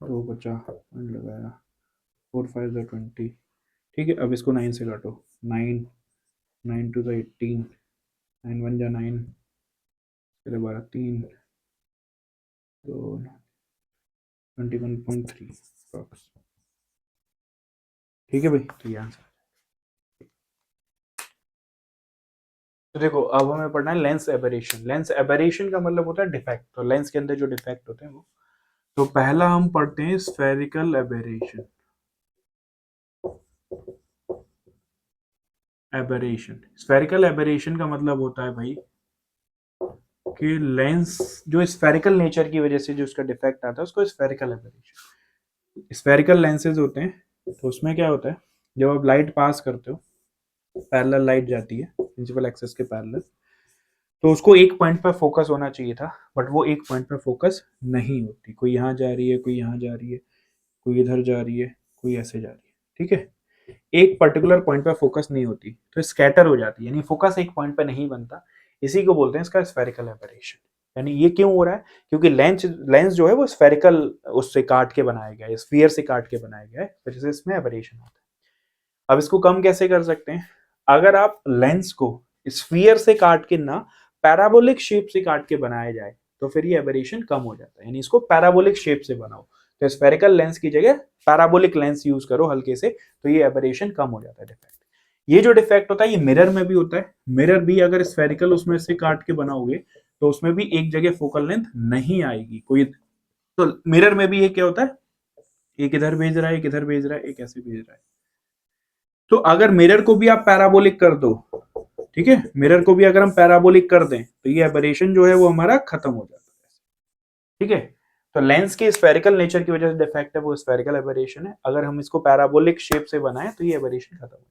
2 बचा, 1 लगाया, 4 5 जा 20। ठीक है, अब इसको 9 से काटो, 9 9 2 जा 18, 9 1 जा 9, फिर 12 3 2 21.3 अप्रॉक्स। ठीक है भाई, तो ये आंसर। तो देखो अब हमें पढ़ना है लेंस एबरेशन। लेंस एबरेशन का मतलब होता है डिफेक्ट, तो लेंस के अंदर जो डिफेक्ट होते हैं वो, तो पहला हम पढ़ते हैं spherical aberration. Aberration, spherical aberration का मतलब होता है भाई कि लेंस जो स्फेरिकल नेचर की वजह से जो उसका डिफेक्ट आता है उसको स्फेरिकल एबरेशन। स्फेरिकल लेंसेज होते हैं, तो उसमें क्या होता है, जब आप लाइट पास करते हो, पैरेलल लाइट जाती है प्रिंसिपल एक्सिस के पैरेलल, तो उसको एक पॉइंट पर फोकस होना चाहिए था, बट वो एक पॉइंट पर फोकस नहीं होती, कोई यहाँ जा रही है, कोई यहाँ जा रही है, कोई इधर जा रही है, कोई ऐसे जा रही है। ठीक है, एक पर्टिकुलर पॉइंट पर फोकस नहीं होती, तो स्कैटर हो जाती है, यानी फोकस एक पॉइंट पर नहीं बनता। इसी को बोलते हैं इसका स्फेरिकल एबरेशन। यानी ये क्यों हो रहा है, क्योंकि लेंस जो है वो स्फेरिकल उससे काट के बनाया गया है, स्फीयर से काट के बनाया गया है, फिर से इसमें एबरेशन होता है। अब इसको कम कैसे कर सकते हैं, अगर आप लेंस को स्फीयर से काट के ना पैराबोलिक शेप से काट के बनाया जाए, तो फिर ये एबरेशन कम हो जाता है। यानी इसको पैराबोलिक शेप से बनाओ, तो स्फेरिकल लेंस की जगह पैराबोलिक लेंस यूज करो हल्के से, तो ये एबरेशन कम हो जाता है डिफेक्ट। ये जो डिफेक्ट होता है ये मिरर में भी होता है। मिरर भी अगर स्फेरिकल उसमें से काट के बनाओगे तो उसमें भी एक जगह फोकल लेंथ नहीं आएगी कोई, तो मिरर में भी ये क्या होता है, एक इधर भेज रहा है, एक इधर भेज रहा है, एक ऐसे भेज रहा है। तो अगर मिरर को भी आप पैराबोलिक कर दो, ठीक है, मिरर को भी अगर हम पैराबोलिक कर दें तो ये एबरेशन जो है वो हमारा खत्म हो जाता है। ठीक है, तो लेंस के स्फेरिकल नेचर की वजह से डिफेक्ट है वो स्फेरिकल एबरेशन है। अगर हम इसको पैराबोलिक शेप से बनाएं तो ये एबरेशन खत्म हो जाता है।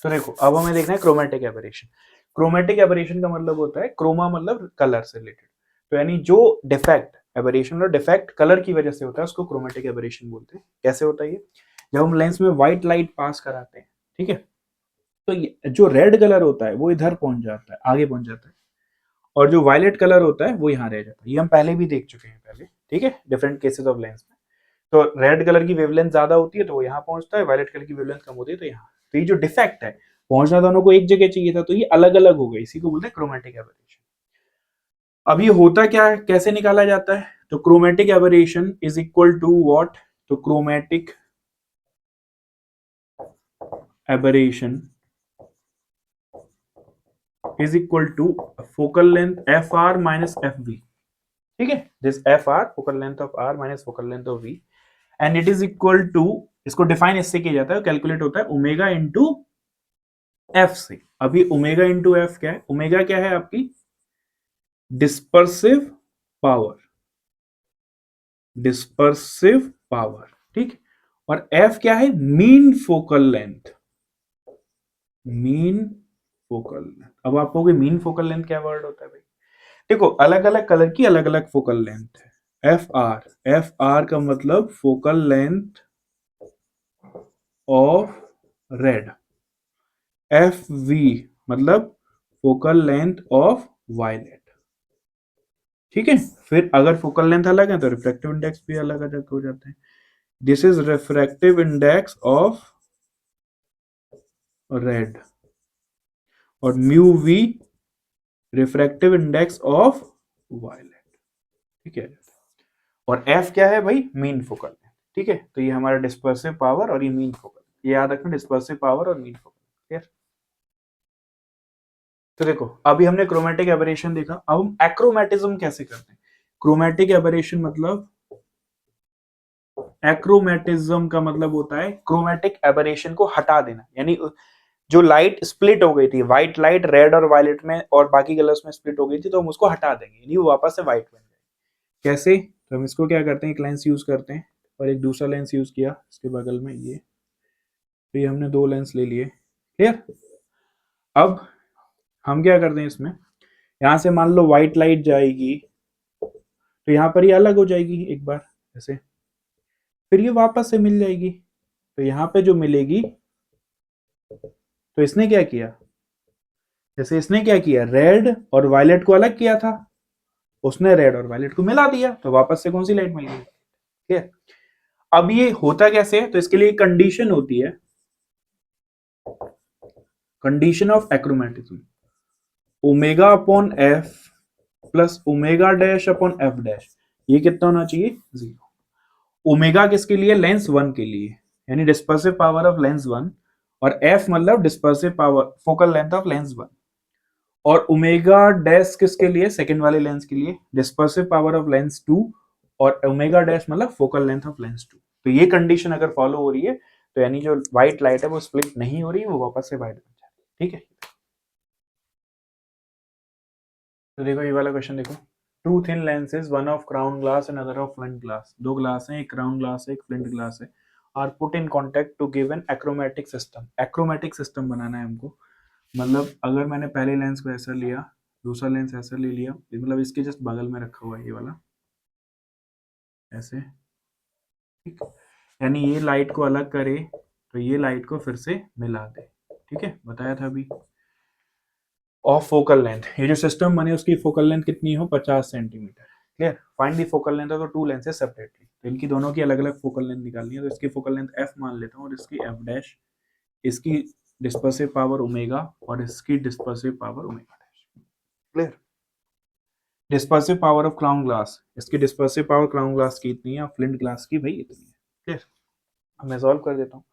तो देखो अब हमें देखना है क्रोमेटिक एबरेशन। क्रोमेटिक एबरेशन का मतलब होता है, क्रोमा मतलब कलर से रिलेटेड, तो यानी जो डिफेक्ट एबरेशन और डिफेक्ट कलर की वजह से होता है उसको क्रोमेटिक एबरेशन बोलते हैं। कैसे होता है ये, जब हम लेंस में व्हाइट लाइट पास कराते हैं, ठीक है, तो जो रेड कलर होता है वो इधर पहुंच जाता है, आगे पहुंच जाता है, और जो वायलेट कलर होता है वो यहाँ रह जाता है। ये हम पहले भी देख चुके हैं पहले, ठीक है, डिफरेंट केसेस ऑफ लेंस में। तो रेड कलर की वेवलेंथ ज्यादा होती है तो वो यहाँ पहुंचता है, वायलेट कलर की वेवलेंथ कम होती है तो यहाँ। तो ये जो डिफेक्ट है, पहुंचना दोनों को एक जगह चाहिए था, तो ये अलग अलग हो गए, इसी को बोलते हैं क्रोमेटिक एबरेशन। अब ये होता क्या है, कैसे निकाला जाता है, तो chromatic aberration is equal to what, तो chromatic aberration is equal to focal length F R minus F V, ठीक है, this F R focal length of R minus focal length of V, and it is equal to, इसको डिफाइन इससे किया जाता है, कैलकुलेट होता है ओमेगा इंटू एफ से। अभी ओमेगा इंटू एफ क्या है, ओमेगा क्या है आपकी डिस्पर्सिव पावर, डिस्पर्सिव पावर, ठीक, और एफ क्या है mean focal length, mean focal length. अब आप कहोगे मीन फोकल लेंथ क्या वर्ड होता है भाई, देखो अलग अलग कलर की अलग अलग फोकल लेंथ है। एफ आर का मतलब focal length of red, F V मतलब फोकल लेंथ ऑफ वायलेट, ठीक है। फिर अगर फोकल लेंथ अलग है तो रिफ्रैक्टिव इंडेक्स भी अलग अलग हो जाते हैं। This is refractive index of red और mu V refractive index of violet, ठीक है। और एफ क्या है भाई मीन फोकल लेंथ, ठीक है। तो ये हमारा डिस्पर्सिव पावर और ये मीन फोकल, ये याद रखना डिस्पर्सिव पावर और मीन फोकल, क्लियर। तो देखो अभी हमने क्रोमेटिक एबरेशन देखा, अब हम एक्रोमेटिज्म कैसे करते हैं। क्रोमेटिक एबरेशन मतलब, एक्रोमेटिज्म का मतलब होता है क्रोमेटिक एबरेशन को हटा देना, यानी जो लाइट स्प्लिट हो गई थी, व्हाइट लाइट रेड और वायलेट में और बाकी कलर्स में स्प्लिट हो गई थी, तो हम उसको हटा देंगे, यानी वो वापस से व्हाइट बन जाए। कैसे, तो हम इसको क्या करते हैं, एक लेंस यूज करते हैं और एक दूसरा लेंस यूज किया इसके बगल में, ये तो ये हमने दो लेंस ले लिए, क्लियर। अब हम क्या करते हैं इसमें, यहां से मान लो व्हाइट लाइट जाएगी तो यहाँ पर ये अलग हो जाएगी एक बार ऐसे, फिर ये वापस से मिल जाएगी, तो यहाँ पे जो मिलेगी, तो इसने क्या किया, जैसे इसने क्या किया रेड और वायलेट को अलग किया था, उसने रेड और वायलेट को मिला दिया, तो वापस से कौन सी लाइट मिल गई, ठीक है। अब ये होता कैसे है, तो इसके लिए कंडीशन होती है, condition of achromatism, omega upon F plus omega dash upon F dash, ये कितना होना चाहिए 0। ओमेगा किसके लिए, लेंस 1 के लिए, यानी डिस्पर्सिव पावर ऑफ लेंस 1, और एफ मतलब dispersive power focal length of lens 1, और ओमेगा डैश किसके लिए, सेकंड वाले लेंस के लिए, डिस्पर्सिव पावर ऑफ लेंस 2, और ओमेगा डैश मतलब फोकल लेंथ ऑफ लेंस 2। तो ये कंडीशन अगर फॉलो हो रही है तो यानी जो व्हाइट लाइट है वो स्प्लिट नहीं हो रही, वो वापस से व्हाइट बन जा रही है, ठीक है। तो देखो ये वाला क्वेश्चन देखो, two thin lenses one of crown glass and other of flint glass, दो ग्लास हैं, एक क्राउन ग्लास है एक फ्लिंट ग्लास है, are put in contact to give an achromatic system. Achromatic system बनाना है हमको, मतलब अगर मैंने पहले लेंस को ऐसा लिया, दूसरा लेंस ऐसा ले लिया, मतलब इसके जस्ट बगल में रखा हुआ है ये वाला ऐसे, ठीक, यानी ये लाइट को अलग करे तो ये लाइट को फिर से मिला दे, ठीक है, बताया था अभी। ऑफ फोकल लेंथ, ये जो सिस्टम बने उसकी फोकल लेंथ कितनी हो 50 centimetre, clear. Find the focal length तो टू लेंसेज सेपरेटली, तो इनकी दोनों की अलग अलग फोकल लेंथ निकालनी है, तो इसकी फोकल लेंथ एफ मान लेता हूँ और इसकी एफ डैश, इसकी डिस्पर्सिव पावर ओमेगा और इसकी dispersive power omega dash, clear. Dispersive power of crown glass, इसकी डिस्पर्सिव पावर क्राउन ग्लास की इतनी है, फ्लिंट ग्लास की भाई इतनी है, क्लियर। अब मैं सॉल्व कर देता हूँ।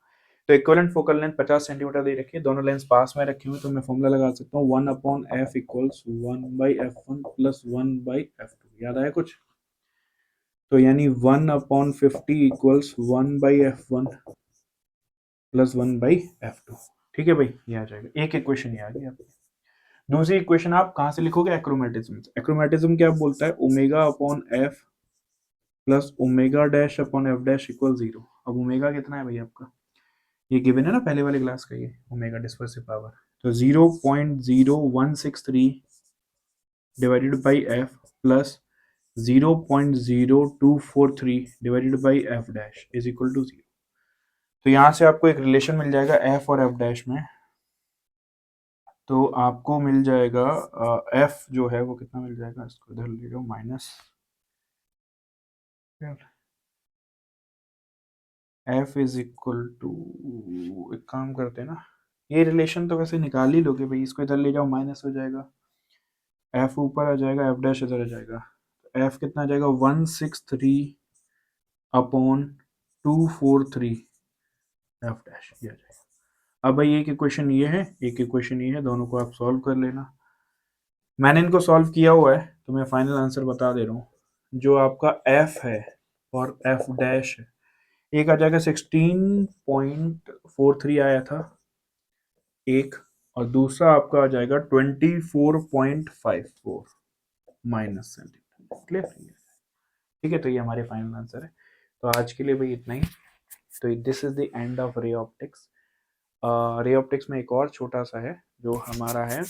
तो इक्विवेलेंट फोकल लेंथ 50 सेंटीमीटर दे रखी है, दोनों लेंस पास में रखे हुए, तो मैं फॉर्मूला लगा सकता हूँ 1 upon F equals 1/f1 plus 1/f2, याद आया कुछ, तो यानी 1 upon 50 equals 1/f1 plus 1/f2, ठीक है भाई, ये आ जाएगा, एक इक्वेशन ये आ गई आपकी। दूसरी इक्वेशन आप कहां से लिखोगे, एक्रोमेटिज्म। एक्रोमेटिज्म क्या बोलता है, omega upon F plus omega dash upon F dash equal 0। अब ओमेगा कितना है भाई आपका, ये गिवन है ना पहले वाले क्लास का, ये ओमेगा डिस्पर्सिव पावर, तो 0.0163 divided by F plus 0.0243 divided by F dash is equal to 0। तो यहां से आपको एक रिलेशन मिल जाएगा एफ और एफ डैश में, तो आपको मिल जाएगा एफ जो है वो कितना मिल जाएगा, इसको इधर ले जाओ minus, F is equal to, एक काम करते हैं ना, ये रिलेशन तो वैसे निकाल ही लोगे भाई, इसको इधर ले जाओ माइनस हो जाएगा, एफ ऊपर आ जाएगा, एफ डैश इधर आ जाएगा, एफ कितना आ जाएगा 163 अपॉन 243 एफ डैश, ये आ जाएगा। अब भाई एक इक्वेशन ये है, एक इक्वेशन ये है, दोनों को आप सॉल्व कर लेना, मैंने इनको सॉल्व किया हुआ है तो मैं फाइनल आंसर बता दे रहा हूँ। जो आपका एफ है और एफ डैश है, एक आ जाएगा 16.43 आया था एक, और दूसरा आपका आ जाएगा 24.54 माइनस सेंटीमीटर। क्लियर? ठीक है, तो ये हमारे फाइनल आंसर है। तो आज के लिए भाई इतना ही। तो this is the end of ray optics. Ray optics में एक और छोटा सा है जो हमारा है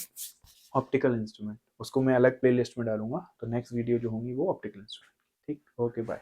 ऑप्टिकल इंस्ट्रूमेंट, उसको मैं अलग प्लेलिस्ट में डालूंगा। तो नेक्स्ट वीडियो जो होंगी वो ऑप्टिकल इंस्ट्रूमेंट। ठीक, ओके बाय।